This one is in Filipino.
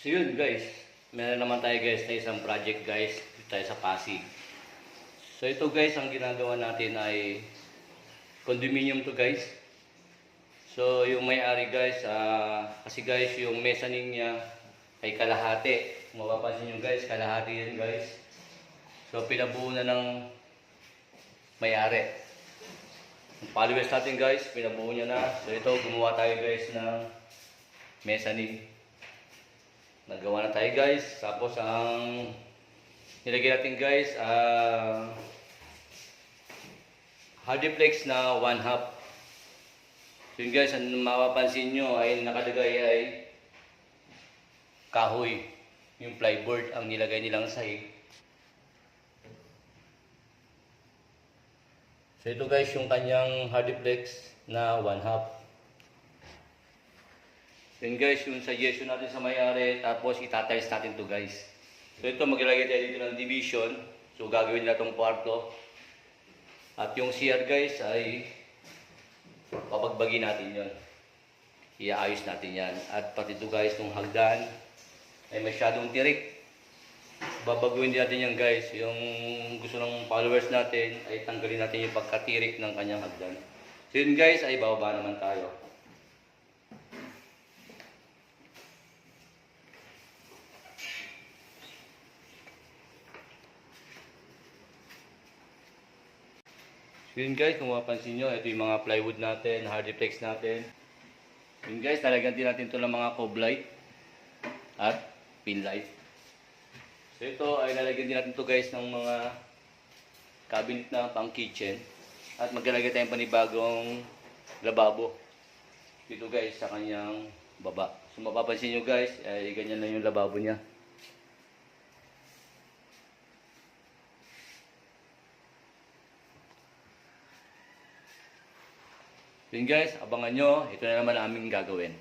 So yun guys, meron naman tayo guys na isang project guys, dito tayo sa Pasig. So ito guys, ang ginagawa natin ay condominium to guys. So yung may-ari guys, kasi guys yung mezzanine niya ay kalahati. Kung mapapansin nyo guys, kalahati yan guys. So pinabuo na ng may-ari. Ang followers natin guys, pinabuo niya na. So ito, gumawa tayo guys ng mezzanine. Nagawa na tayo guys. Tapos ang nilagay natin guys, hardiplex na 1/2. So yun guys, ang mapapansin nyo ay nakalagay ay kahoy. Yung plyboard ang nilagay nilang sahig. So ito guys yung kanyang hardiplex na 1/2. Yun guys yung suggestion natin sa may-ari, tapos itatiles natin to guys. So ito maglalagay tayo dito ng division. So gagawin nila itong kwarto. At yung CR guys ay papagbagi natin yon. Iaayos natin yan. At pati ito guys yung hagdan ay masyadong tirik. Babaguhin din natin yan guys. Yung gusto ng followers natin ay tanggalin natin yung pagkatirik ng kanyang hagdan. So yun guys ay bababa naman tayo. So yun guys, kung mapapansin nyo, ito yung mga plywood natin, hardiplex natin. Yun guys, nalagyan din natin ito ng mga cove light at pin light. So ito ay nalagyan din natin ito guys ng mga cabinet na pang kitchen. At maglalagay tayong panibagong lababo dito guys sa kanyang baba. So mapapansin nyo guys, ay ganyan na yung lababo niya. Yun guys, abangan nyo, ito na naman aming gagawin.